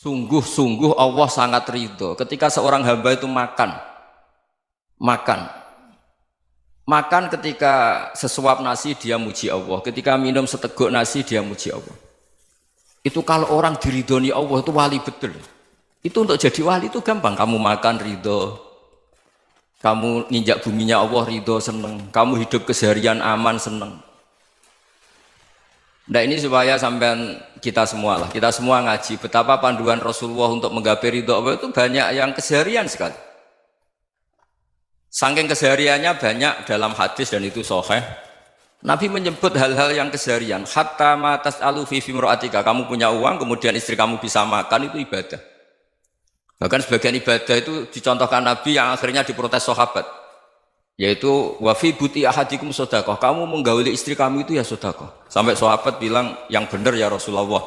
Sungguh-sungguh Allah sangat ridho ketika seorang hamba itu makan ketika sesuap nasi dia muji Allah, ketika minum seteguk nasi dia muji Allah. Itu kalau orang diridhoni Allah itu wali betul. Itu untuk jadi wali itu gampang, kamu makan ridho, kamu nginjak buminya Allah ridho seneng, kamu hidup keseharian aman seneng. Nah ini supaya sampean kita semua ngaji betapa panduan Rasulullah untuk menggapai ridho Allah itu banyak yang keseharian sekali. Saking kesehariannya banyak dalam hadis dan itu sahih. Nabi menyebut hal-hal yang keseharian. Hatta ma tas'alu fi fimra'atika, kamu punya uang kemudian istri kamu bisa makan itu ibadah. Bahkan sebagian ibadah itu dicontohkan Nabi yang akhirnya diprotes sahabat. Yaitu wa fi buti ahadikum sedekah, kamu menggauli istri kamu itu ya sedekah. Sampai sahabat bilang yang benar ya Rasulullah.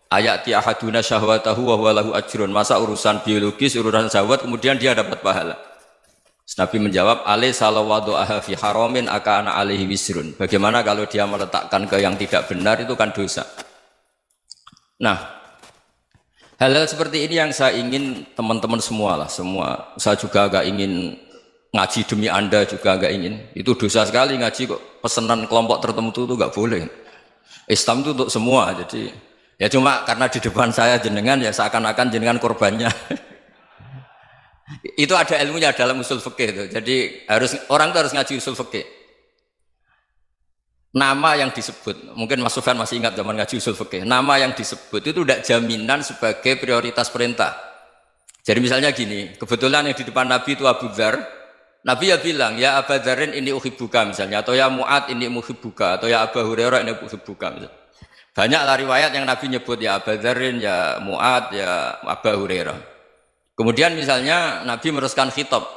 Ayati ahaduna syahwatahu wa huwa lahu ajrun. Masa urusan biologis, urusan syahwat kemudian dia dapat pahala. Nabi menjawab, alaysa lawadu'aha fi haramin akana alaihi wisrun. Bagaimana kalau dia meletakkan ke yang tidak benar itu kan dosa. Nah, hal-hal seperti ini yang saya ingin teman-teman semua. Saya juga agak ingin ngaji demi Anda juga agak ingin. Itu dosa sekali ngaji kok pesanan kelompok tertentu itu enggak boleh. Islam itu untuk semua. Jadi ya cuma karena di depan saya jenengan ya seakan-akan jenengan korbannya. Itu ada ilmunya dalam usul fikih itu. Jadi orang itu harus ngaji usul fikih. Nama yang disebut, mungkin Mas Sufyan masih ingat zaman ngaji usul fikih. Nama yang disebut itu tidak jaminan sebagai prioritas perintah. Jadi misalnya gini, kebetulan yang di depan Nabi itu Abu Dzar. Nabi ya bilang, ya Abu Dzarin ini uhibbuka misalnya, atau ya Mu'ad ini uhibbuka, atau ya Abu Hurairah ini uhibbuka misalnya. Banyaklah riwayat yang Nabi nyebut ya Abu Dzarin, ya Mu'ad, ya Abu Hurairah. Kemudian misalnya Nabi meneruskan khitab,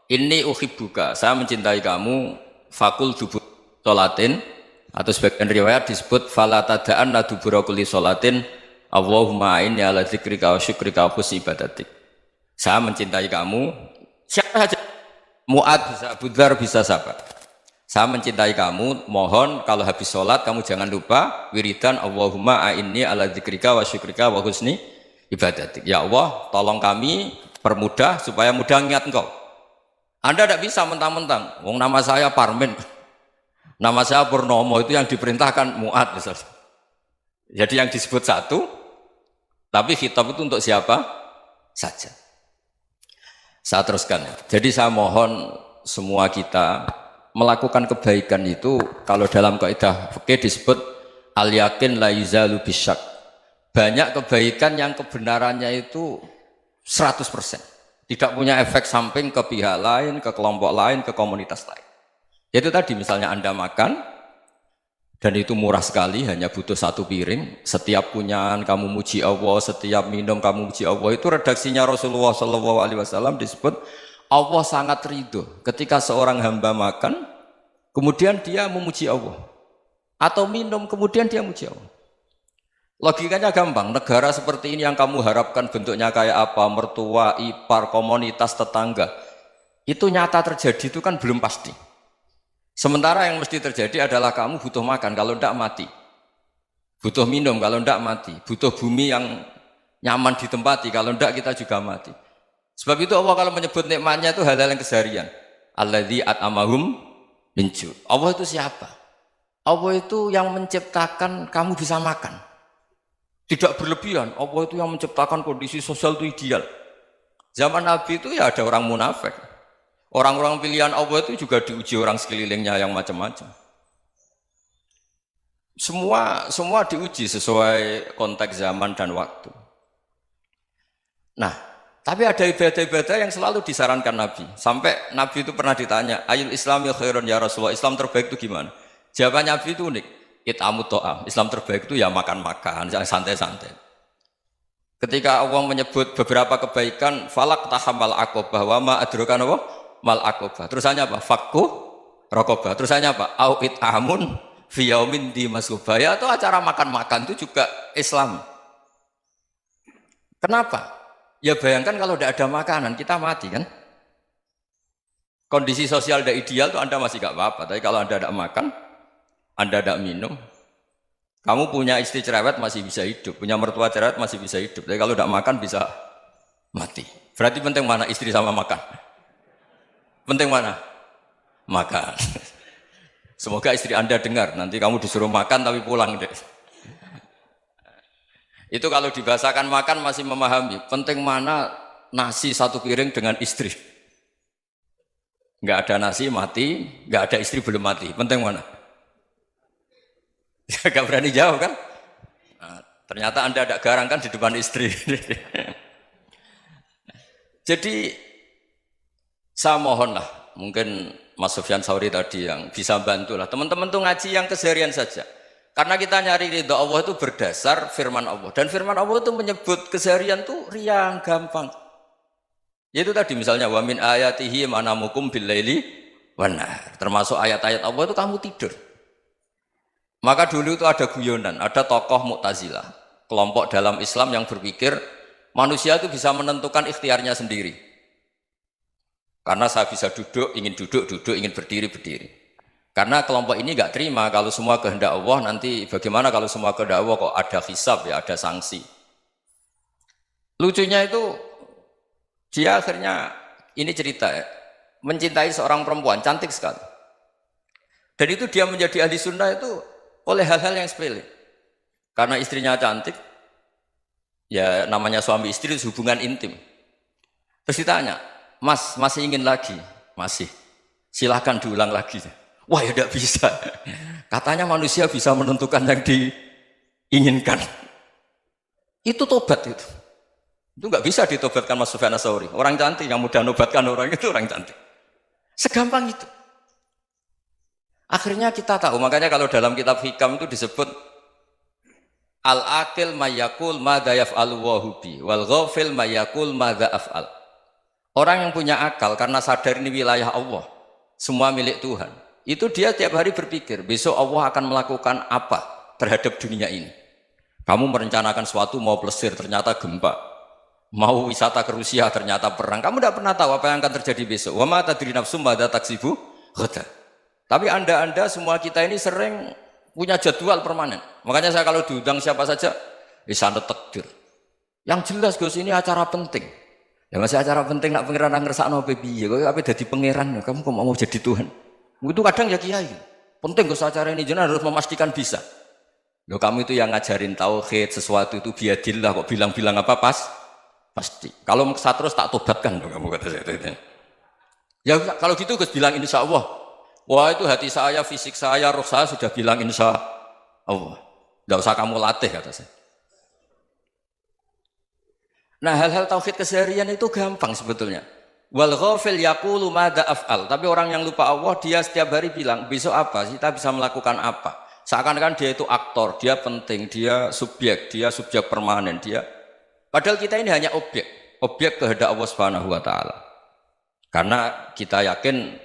ini uhibbuka, saya mencintai kamu, fakul dubur sholatin, atau sebagian riwayat disebut fala tada'an la dubura kulli sholatin, Allahumma inni ala dzikrika wa syukrika wa husni ibadatik. Saya mencintai kamu, siapa saja. Mu'ad bisa, Abu Dzar bisa siapa? Saya mencintai kamu, mohon kalau habis sholat kamu jangan lupa wiridan Allahumma a'inni ala dzikrika wa syukrika wa husni ibadatik. Ya Allah, tolong kami permudah supaya mudah ingat engkau. Anda tidak bisa mentang-mentang, wong nama saya Parmin, nama saya Purnomo, itu yang diperintahkan Mu'ad misalnya. Jadi yang disebut satu, tapi khitab itu untuk siapa saja. Saya teruskan. Jadi saya mohon semua kita melakukan kebaikan itu kalau dalam kaidah fikih disebut al yakin la yuzalu bisyak. Banyak kebaikan yang kebenarannya itu 100%. Tidak punya efek samping ke pihak lain, ke kelompok lain, ke komunitas lain. Itu tadi misalnya Anda makan dan itu murah sekali, hanya butuh satu piring. Setiap punyaan kamu muji Allah, setiap minum kamu muji Allah. Itu redaksinya Rasulullah SAW disebut Allah sangat ridho ketika seorang hamba makan, kemudian dia memuji Allah, atau minum kemudian dia muji Allah. Logikanya gampang. Negara seperti ini yang kamu harapkan bentuknya kayak apa, mertua, ipar, komunitas, tetangga, itu nyata terjadi itu kan belum pasti. Sementara yang mesti terjadi adalah kamu butuh makan, kalau tidak mati. Butuh minum, kalau tidak mati. Butuh bumi yang nyaman ditempati, kalau tidak kita juga mati. Sebab itu Allah kalau menyebut nikmatnya itu hal-hal yang keseharian. Alladzi at'amahum min ju'. Allah itu siapa? Allah itu yang menciptakan kamu bisa makan. Tidak berlebihan. Allah itu yang menciptakan kondisi sosial itu ideal. Zaman Nabi itu ya ada orang munafik. Orang-orang pilihan Allah itu juga diuji orang sekelilingnya yang macam-macam. Semua diuji sesuai konteks zaman dan waktu. Nah, tapi ada ibadah-ibadah yang selalu disarankan Nabi. Sampai Nabi itu pernah ditanya, ayul islami khairun ya Rasulullah, Islam terbaik itu gimana? Jawaban Nabi itu unik. It'amut to'am. Islam terbaik itu ya makan-makan, yang santai-santai. Ketika Allah menyebut beberapa kebaikan, falak tahamal aqobah wa ma adrokan Allah mal aqobah. Terusannya apa? Fakku raqobah. Terusannya apa? Au it'amun fi yaumin di masghubah. Ya itu acara makan-makan itu juga Islam. Kenapa? Ya bayangkan kalau tidak ada makanan, kita mati kan? Kondisi sosial tidak ideal itu Anda masih gak apa-apa. Tapi kalau Anda tidak makan, Anda tidak minum, Kamu punya istri cerewet masih bisa hidup, punya mertua cerewet masih bisa hidup. Tapi kalau tidak makan bisa mati. Berarti penting mana istri sama makan? Penting mana? Makan. Semoga istri Anda dengar, nanti kamu disuruh makan tapi pulang deh. Itu kalau dibahasakan makan masih memahami. Penting mana nasi satu piring dengan istri. Nggak ada nasi mati, nggak ada istri belum mati. Penting mana? Gak berani jawab kan? Nah, ternyata Anda ada garang kan di depan istri. Jadi saya mohonlah, mungkin Mas Sufyan Sauri tadi yang bisa bantulah. Teman-teman tuh ngaji yang keseharian saja. Karena kita nyari ridha Allah itu berdasar firman Allah. Dan firman Allah itu menyebut keseharian tuh riang, gampang. Yaitu tadi misalnya wa min ayatihi manamukum bil laili wan nahar. Termasuk ayat-ayat Allah itu kamu tidur. Maka dulu itu ada guyonan, ada tokoh Mu'tazilah, kelompok dalam Islam yang berpikir manusia itu bisa menentukan ikhtiarnya sendiri. Karena saya bisa duduk, ingin berdiri, berdiri. Karena kelompok ini nggak terima kalau semua kehendak Allah, nanti bagaimana kalau semua kehendak Allah kok ada hisab ya, ada sanksi. Lucunya itu dia akhirnya, ini cerita ya, mencintai seorang perempuan, cantik sekali. Dan itu dia menjadi ahli sunnah itu oleh hal-hal yang sepele. Karena istrinya cantik, ya namanya suami istri itu hubungan intim. Terus ditanya, Mas, masih ingin lagi? Masih. Silahkan diulang lagi. Wah ya tidak bisa. Katanya manusia bisa menentukan yang diinginkan. Itu tobat itu. Itu nggak bisa ditobatkan Mas Sufyan Ats-Tsauri. Orang cantik yang mudah nobatkan orang itu orang cantik. Segampang itu. Akhirnya kita tahu, makanya kalau dalam kitab Hikam itu disebut al-aqil mayyakul madza yaf'alu wa hubi wal ghafil mayyakul madza af'al. Orang yang punya akal karena sadar ini wilayah Allah, semua milik Tuhan. Itu dia tiap hari berpikir, besok Allah akan melakukan apa terhadap dunia ini. Kamu merencanakan suatu mau plesir, ternyata gempa. Mau wisata ke Rusia, ternyata perang. Kamu tidak pernah tahu apa yang akan terjadi besok. Wa ma tadri nafsum madza taksibu ghadan. Tapi anda semua kita ini sering punya jadwal permanen. Makanya saya kalau diundang siapa saja, sanad takdir. Yang jelas Gus ini acara penting. Ya masih acara penting nak pangeran ngersakno piye? Kok ape dadi pangeran? Kamu kok mau jadi Tuhan? Itu kadang ya kiai. Penting Gus acara ini jenengan harus memastikan bisa. Loh kamu itu yang ngajarin tauhid, sesuatu itu biadillah kok bilang-bilang apa pasti. Kalau maksa terus tak tobatkan loh kamu kata saya. Ya kalau gitu Gus bilang insya Allah. Wah itu hati saya, fisik saya, roh saya sudah bilang insya Allah. Tidak usah kamu latih kata saya. Nah hal-hal tauhid keseharian itu gampang sebetulnya. Wal ghafil yaqulu madza af'al. Tapi orang yang lupa Allah dia setiap hari bilang besok apa? Kita bisa melakukan apa? Seakan-akan dia itu aktor, dia penting, dia subjek permanen, dia. Padahal kita ini hanya objek kehendak Allah Subhanahu wa taala. Karena kita yakin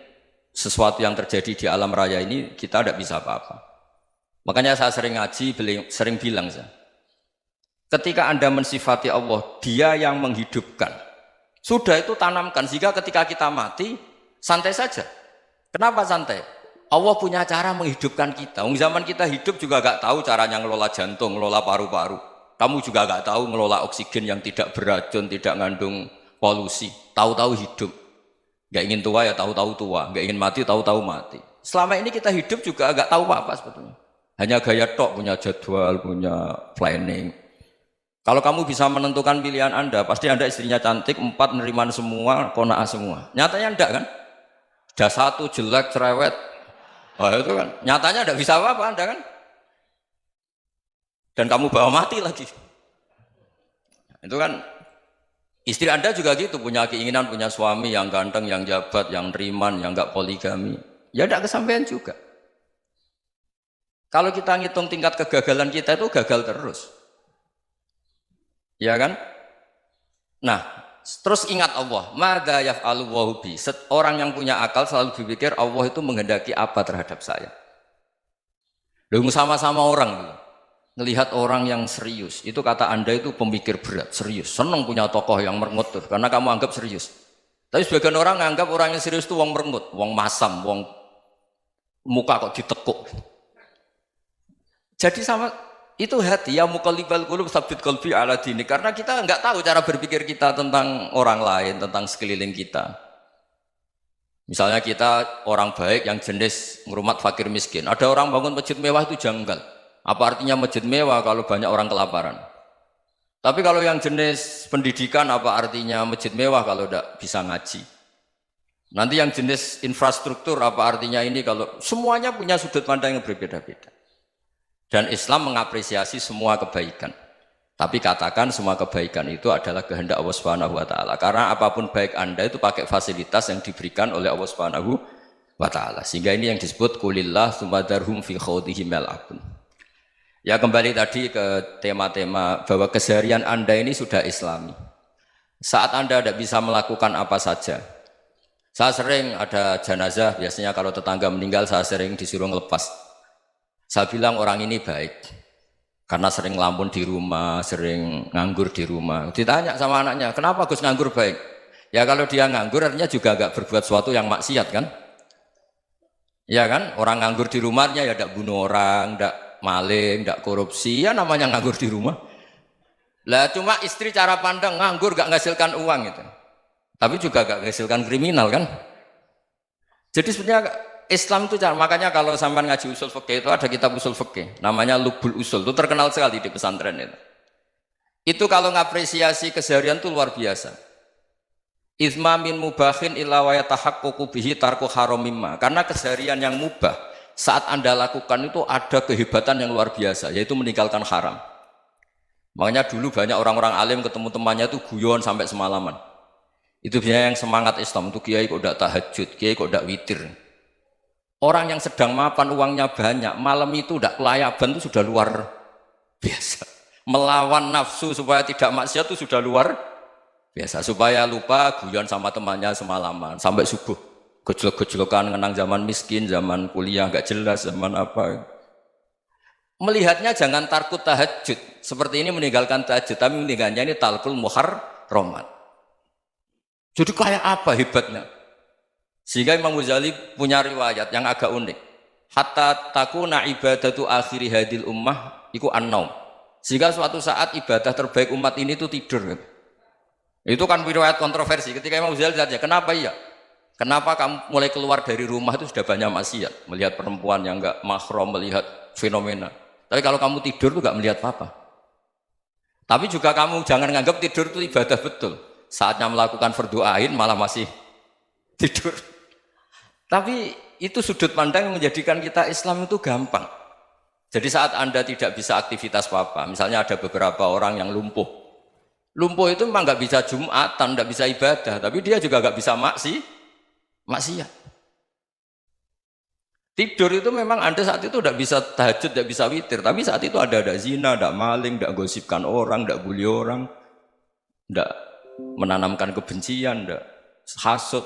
sesuatu yang terjadi di alam raya ini kita tidak bisa apa-apa. Makanya saya sering ngaji, sering bilang saya, ketika Anda mensifati Allah, Dia yang menghidupkan. Sudah itu tanamkan sehingga ketika kita mati santai saja. Kenapa santai? Allah punya cara menghidupkan kita. Zaman kita hidup juga gak tahu caranya ngelola jantung, ngelola paru-paru. Kamu juga gak tahu ngelola oksigen yang tidak beracun, tidak mengandung polusi. Tahu-tahu hidup. Gak ingin tua ya tahu-tahu tua, gak ingin mati tahu-tahu mati. Selama ini kita hidup juga gak tahu apa-apa sebetulnya. Hanya gaya tok, punya jadwal, punya planning. Kalau kamu bisa menentukan pilihan Anda, pasti Anda istrinya cantik, 4 neriman semua, kona'ah semua. Nyatanya enggak kan? Ada 1 jelek, cerewet. Oh itu kan, nyatanya enggak bisa apa-apa Anda kan? Dan kamu bawa mati lagi. Itu kan, istri Anda juga gitu, punya keinginan, punya suami yang ganteng, yang jabat, yang neriman, yang enggak poligami. Ya enggak kesampaian juga. Kalau kita ngitung tingkat kegagalan kita itu gagal terus. Ya kan? Nah, terus ingat Allah, madza yaf'alu wa bi. Orang yang punya akal selalu berpikir Allah itu menghendaki apa terhadap saya. Lalu sama-sama orang melihat orang yang serius, itu kata Anda itu pemikir berat, serius, senang punya tokoh yang merengut tuh, karena kamu anggap serius. Tapi sebagian orang menganggap orang yang serius itu wong merengut, wong masam, wong muka kok ditekuk. Jadi sama Itu hati, ya muqallibal qulub tsabbit qalbi ala dini. Karena kita nggak tahu cara berpikir kita tentang orang lain, tentang sekeliling kita. Misalnya kita orang baik yang jenis ngrumat fakir miskin. Ada orang bangun masjid mewah itu janggal. Apa artinya masjid mewah kalau banyak orang kelaparan? Tapi kalau yang jenis pendidikan apa artinya masjid mewah kalau tidak bisa ngaji? Nanti yang jenis infrastruktur apa artinya ini kalau semuanya punya sudut pandang yang berbeda-beda. Dan Islam mengapresiasi semua kebaikan. Tapi katakan semua kebaikan itu adalah kehendak Allah Subhanahu wa taala. Karena apapun baik Anda itu pakai fasilitas yang diberikan oleh Allah Subhanahu wa taala. Sehingga ini yang disebut qulillah tsumadarhum fi khawdihim yal'abun. Ya kembali tadi ke tema-tema bahwa keseharian Anda ini sudah Islami. Saat Anda tidak bisa melakukan apa saja. Saya sering ada jenazah, biasanya kalau tetangga meninggal saya sering disuruh ngelepas. Saya bilang orang ini baik karena sering ngelamun di rumah, sering nganggur di rumah. Ditanya sama anaknya, kenapa Gus nganggur baik? Ya kalau dia nganggur artinya juga agak berbuat sesuatu yang maksiat kan? Ya kan? Orang nganggur di rumahnya ya tidak bunuh orang, tidak maling, tidak korupsi, ya namanya nganggur di rumah. Lah cuma istri cara pandang nganggur gak menghasilkan uang itu. Tapi juga gak menghasilkan kriminal kan? Jadi sebenarnya Islam itu makanya kalau sampai ngaji usul fikih itu ada kitab usul fikih namanya Lubul Usul, itu terkenal sekali di pesantren itu. Itu kalau ngapresiasi keseharian itu luar biasa. Izma min mubahin illa wa yatahaqqaqu bihi tarku haramimma. Karena keseharian yang mubah saat Anda lakukan itu ada kehebatan yang luar biasa, yaitu meninggalkan haram. Makanya dulu banyak orang-orang alim ketemu temannya itu guyon sampai semalaman. Itu biasanya yang semangat Islam itu kiai kok tidak tahajud, kiai kok tidak witir. Orang yang sedang mapan uangnya banyak, malam itu tidak kelayaban itu sudah luar biasa. Melawan nafsu supaya tidak maksiat itu sudah luar biasa. Supaya lupa guyon sama temannya semalaman sampai subuh. Gejlok-gejlokan ngenang zaman miskin, zaman kuliah nggak jelas, zaman apa. Melihatnya jangan tarkut tahajud. Seperti ini meninggalkan tahajud, tapi meninggalkannya ini talkul muharramat. Jadi kayak apa hebatnya? Sehingga Imam Ghazali punya riwayat yang agak unik. Hatta takuna ibadatu akhiri hadil ummah iku an-naum. Sehingga suatu saat ibadah terbaik umat ini itu tidur. Itu kan riwayat kontroversi. Ketika Imam Ghazali tanya, kenapa iya? Kenapa kamu mulai keluar dari rumah itu sudah banyak maksiat? Melihat perempuan yang enggak mahram, melihat fenomena. Tapi kalau kamu tidur itu enggak melihat apa-apa. Tapi juga kamu jangan menganggap tidur itu ibadah betul. Saatnya melakukan fardu ain malah masih tidur. Tapi itu sudut pandang yang menjadikan kita Islam itu gampang. Jadi saat Anda tidak bisa aktivitas apa-apa, misalnya ada beberapa orang yang lumpuh. Lumpuh itu memang nggak bisa Jumatan, nggak bisa ibadah, tapi dia juga nggak bisa maksiat. Tidur itu memang Anda saat itu tidak bisa tahajud, tidak bisa witir, tapi saat itu ada zina, ada maling, tidak gosipkan orang, tidak bully orang, tidak menanamkan kebencian, tidak hasud.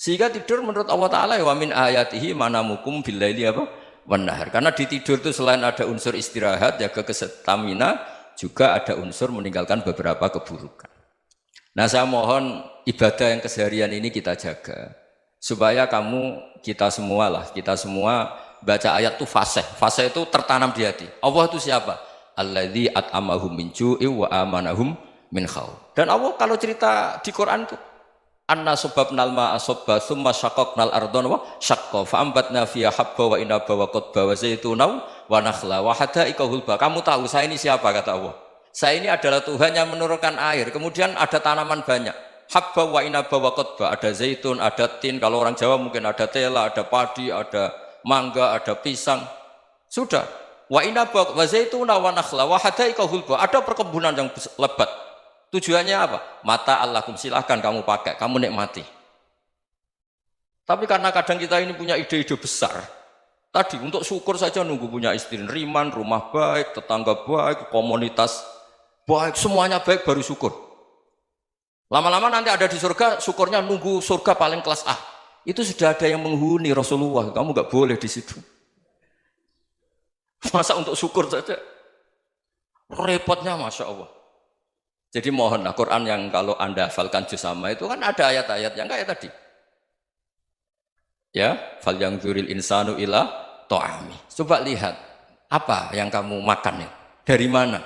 Sehingga tidur menurut Allah Ta'ala wa min ayatihi manamukum billaili apa? Wan-nahar. Karena di tidur itu selain ada unsur istirahat, jaga kestamina, juga ada unsur meninggalkan beberapa keburukan. Nah saya mohon ibadah yang keseharian ini kita jaga. Supaya kita semua baca ayat itu fasih. Fasih itu tertanam di hati. Allah itu siapa? Alladzi at'amahum min ju'i wa amanahum min khauf. Dan Allah kalau cerita di Quran itu anna subabnal ma'a subba summa syaqaqnal ardon wa syaqqa fa'ambatna fiha habba wa inaba wa qadba wa zaituna wa nakhla wa hadaika hulba. Kamu tahu saya ini siapa, kata Allah. Saya ini adalah Tuhan yang menurunkan air, kemudian ada tanaman banyak. Habba wa inaba wa qadba, ada zaitun, ada tin, kalau orang Jawa mungkin ada tela, ada padi, ada mangga, ada pisang. Sudah. Wa inaba wa zaituna wa nakhla wa hadaika hulba. Ada perkebunan yang lebat. Tujuannya apa? Mata Allahkum, silahkan kamu pakai, kamu nikmati. Tapi karena kadang kita ini punya ide-ide besar. Tadi untuk syukur saja nunggu punya istri riman, rumah baik, tetangga baik, komunitas baik, semuanya baik baru syukur. Lama-lama nanti ada di surga, syukurnya nunggu surga paling kelas A. Itu sudah ada yang menghuni Rasulullah, kamu nggak boleh di situ. Masa untuk syukur saja? Repotnya Masya Allah. Jadi mohonlah Quran yang kalau Anda hafalkan juz sama itu kan ada ayat-ayat yang kayak tadi. Ya, fal yang dzuril insanu ila ta'ami. Coba lihat. Apa yang kamu makan ya? Dari mana?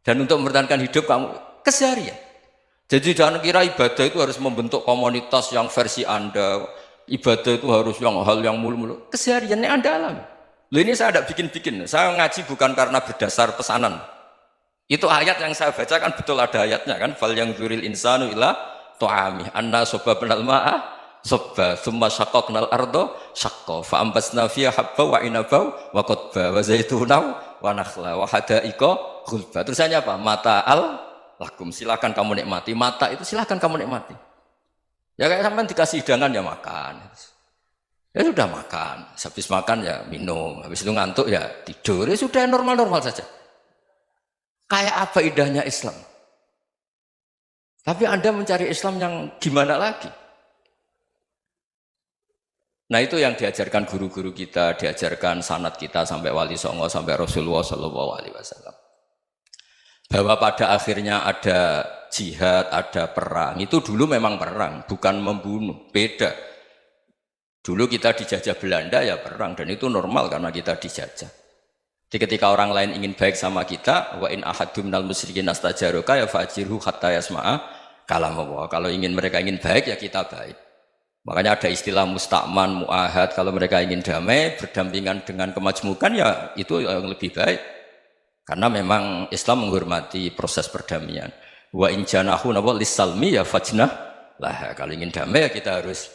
Dan untuk mempertahankan hidup kamu keseharian. Jadi jangan kira ibadah itu harus membentuk komunitas yang versi Anda. Ibadah itu harus yang hal yang mulu-mulu. Kesehariannya Anda alami. Loh ini saya tidak bikin-bikin. Saya ngaji bukan karena berdasar pesanan. Itu ayat yang saya bacakan betul ada ayatnya kan. Fal yang dzuril insanu ila tu'ami anna sababnal ma'a sabba thumma syaqqaqnal ardo syaqqa fa ambasna fiha habba wa inaba wa qadba wa zaituna wa nakhla wa hada'iqa ghulba. Terusannya apa? Mata'al lakum, silakan kamu nikmati. Mata itu silakan kamu nikmati. Ya kayak sampean dikasih hidangan ya makan. Ya sudah makan, habis makan ya minum, habis itu ngantuk ya tidur. Ya sudah normal-normal saja. Kayak apa indahnya Islam? Tapi Anda mencari Islam yang gimana lagi? Nah itu yang diajarkan guru-guru kita, diajarkan sanad kita sampai Wali Songo, sampai Rasulullah SAW. Bahwa pada akhirnya ada jihad, ada perang. Itu dulu memang perang, bukan membunuh, beda. Dulu kita dijajah Belanda ya perang, dan itu normal karena kita dijajah. Jadi ketika orang lain ingin baik sama kita, wa in ahadum minal musyrikin astajaruka ya fa'jirhu hatta yasma'a kalam Allah. Kalau mereka ingin baik ya kita baik. Makanya ada istilah musta'man, mu'ahad. Kalau mereka ingin damai, berdampingan dengan kemajmukan ya itu yang lebih baik. Karena memang Islam menghormati proses perdamaian. Wa in janahu lis-salmi ya fajnah lah. Kalau ingin damai ya kita harus